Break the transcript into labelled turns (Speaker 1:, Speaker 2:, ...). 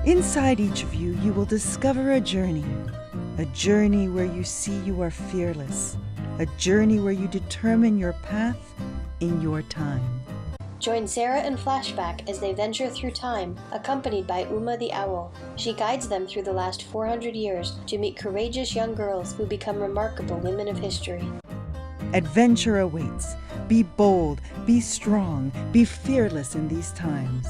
Speaker 1: Inside each of you, you will discover a journey where you see you are fearless, a journey where you determine your path in your time.
Speaker 2: Join Sarah and Flashback as they venture through time, accompanied by Uma the Owl. She guides them through the last 400 years to meet courageous young girls who become remarkable women of history.
Speaker 1: Adventure awaits. Be bold, be strong, be fearless in these times.